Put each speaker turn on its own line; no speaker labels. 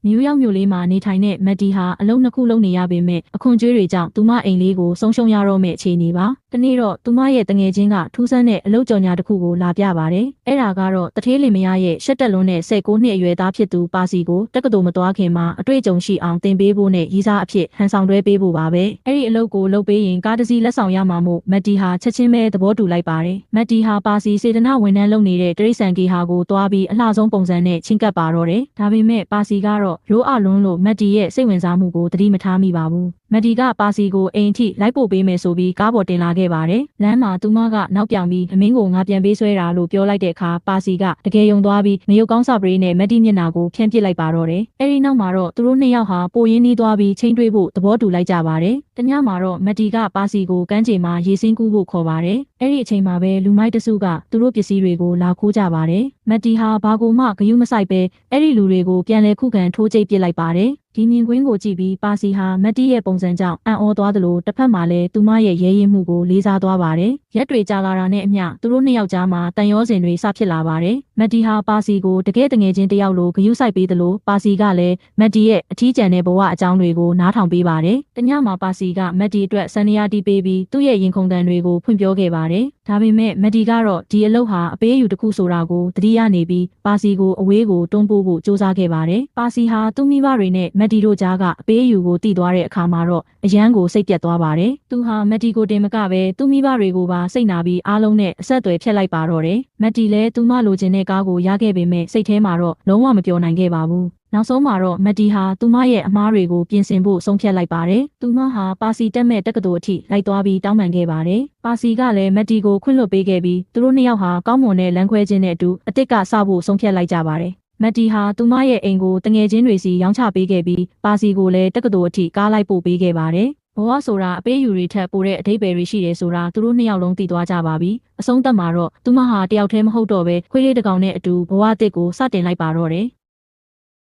နယူးယောက်မြို့လေးမှာနေထိုင်တဲ့မက်တီဟာအလုံးနှစ်ခုလုံးနေရပေမဲ့အခွန်ကြွေးတွေကြောင့်သူမအိမ်လေးကိုဆုံးရှုံးရတော့မယ့်အခြေအနေပါ။တနေ့တော့သူမရဲ့တငယ်ချင်းကထူးဆန်းတဲ့အလုပ်ကြော်ညာတစ်ခုကိုလာပြပါတယ်။အဲ့ဒါကတော့တထေးလင်မယားရဲ့ရှက်တက်လွန်းတဲ့16နှစ်အရွယ်သားဖြစ်သူပါစီကိုတက္ကသိုလ်မသွားခင်မှာအတွေ့အကြုံရှိအောင်သင်ပေးဖို့နဲ့ရီးစားအဖြစ်ဟန်ဆောင်တွဲပေးဖို့ပါပဲ။အဲ့ဒီအလုပ်ကိုလုပ်ပေးရင်ကားတစ်စီးလက်ဆောင်ရမှာမို့မက်တီဟာချက်ချင်းပဲသဘောတူလိုက်ပါတယ်။မက်တီဟာပါစီစေတနာဝန်ထမ်းလုပ်နေတဲ့တရိတ်ဆန်ကေဟာကိုတွားပြီးအလှဆုံးပုံစံနဲ့ချင်းကပ်ပါတော့တယ်။ဒါပေမဲ့ပါစီကတော့ရိုးအလွန်းလို့မက်တီရဲ့စိတ်ဝင်စားမှုကိုသတိမထားမိပါဘူး။မက်တီကပါစီကိုအိမ်ထိလိုက်ပို့ပေးမယ်ဆိုပြီးကားပေါ်တင်လာခဲ့ပါတယ်။လမ်းမှာသူမကနောက်ပြောင်ပြီးအမင်းကိုငါပြန်ပေးဆွဲတာလို့ပြောလိုက်တဲ့အခါပါစီကတကယ်ယုံသွားပြီးမယုတ်ကောင်းစာပရိနဲ့မက်တီမျက်နှာကိုဖြန့်ပစ်လိုက်ပါတော့တယ်။အဲဒီနောက်မှာတော့သူတို့နှစ်ယောက်ဟာပိုရင်းနှီးသွားပြီးချိန်တွေးဖို့သဘောတူလိုက်ကြပါတယ်။တညမှာတော့မက်တီကပါစီကိုကမ်းခြေမှာရေစင်းကူးဖို့ခေါ်ပါတယ်။အဲဒီအချိန်မှာပဲလူမိုက်တစုကသူတို့ပစ္စည်းတွေကိုလာခိုးကြပါတယ်။မက်တီဟာဘာကိုမှဂယုမစိုက်ပဲအဲ့ဒီလူတွေကိုပြန်လဲခုခံထိုးကျိတ်ပစ်လိုက်ပါတယ်။ဒီမြင်ကွင်းကိုကြည့်ပြီးပါစီဟာမက်တီရဲ့ပုံစံကြောင့်အံ့ဩသွားသလိုတစ်ဖက်မှာလည်းသူမရဲ့ရဲရင်မှုကိုလေးစားသွားပါတယ်။ရက်တွေကြာလာတာနဲ့အမျှသူတို့နှစ်ယောက်ကြားမှာတန်ရောစင်တွေစဖြစ်လာပါတယ်။မက်တီဟာပါစီကိုတကယ်တငယ်ချင်းတယောက်လိုဂယုစိုက်ပေးသလိုပါစီကလည်းမက်တီရဲ့အထီးကျန်တဲ့ဘဝအကြောင်းတွေကိုနားထောင်ပေးပါတယ်။တညမှာပါစီကမက်တီအတွက်စံနရာတီးပေးပြီးသူ့ရဲ့ရင်ခုန်တန်တွေကိုဖွင့်ပြောခဲ့ပါတယ်။ဒါပေမဲ့မက်တီကတော့ဒီအလုပ်ဟာအပေးအယူတစ်ခုဆိုတာကိုသတိရနေပြီးပါစီကိုအဝေးကိုတွန်းပို့ဖို့စူးစမ်းခဲ့ပါတယ်။ပါစီဟာသူ့မိဘတွေနဲ့မက်တီတို့ကြားကအပေးအယူကိုတည်သွားတဲ့အခါမှာတော့အရန်ကိုစိတ်ပြတ်သွားပါတယ်။သူဟာမက်တီကိုတင်မကပဲသူ့မိဘတွေကိုပါစိတ်နာပြီးအားလုံးနဲ့အဆက်အသွယ်ဖြတ်လိုက်ပါတော့တယ်။မက်တီလည်းသူမလိုချင်တဲ့ကားကိုရခဲ့ပေမဲ့စိတ်ထဲမှာတော့လုံးဝမပျော်နိုင်ခဲ့ပါဘူး။နောက်ဆုံးမှာတော့မက်တီဟာသူမရဲ့အမားတွေကိုပြင်ဆင်ဖို့ဆုံးဖြတ်လိုက်ပါတယ်။သူမဟာပါစီတက်မဲ့တက္ကသိုလ်အထိလိုက်သွားပြီးတောင်းပန်ခဲ့ပါတယ်။ပါစီကလည်းမက်တီကိုခွင့်လွှတ်ပေးခဲ့ပြီးသူတို့နှစ်ယောက်ဟာကောင်းမွန်တဲ့လမ်းခွဲခြင်းနဲ့အတူအစ်စ်ကစဖို့ဆုံးဖြတ်လိုက်ကြပါတယ်။မက်တီဟာသူမရဲ့အိမ်ကိုတငယ်ချင်းတွေစီရောင်းချပေးခဲ့ပြီးပါစီကိုလည်းတက္ကသိုလ်အထိကားလိုက်ပို့ပေးခဲ့ပါတယ်။ဘဝဆိုတာအပေးယူတွေထက်ပိုတဲ့အဓိပ္ပာယ်တွေရှိတယ်ဆိုတာသူတို့နှစ်ယောက်လုံးသိသွားကြပါပြီ။အဆုံးသတ်မှာတော့သူမဟာတယောက်တည်းမဟုတ်တော့ပဲခွေးလေးတစ်ကောင်နဲ့အတူဘဝအသစ်ကိုစတင်လိုက်ပါတော့တယ်။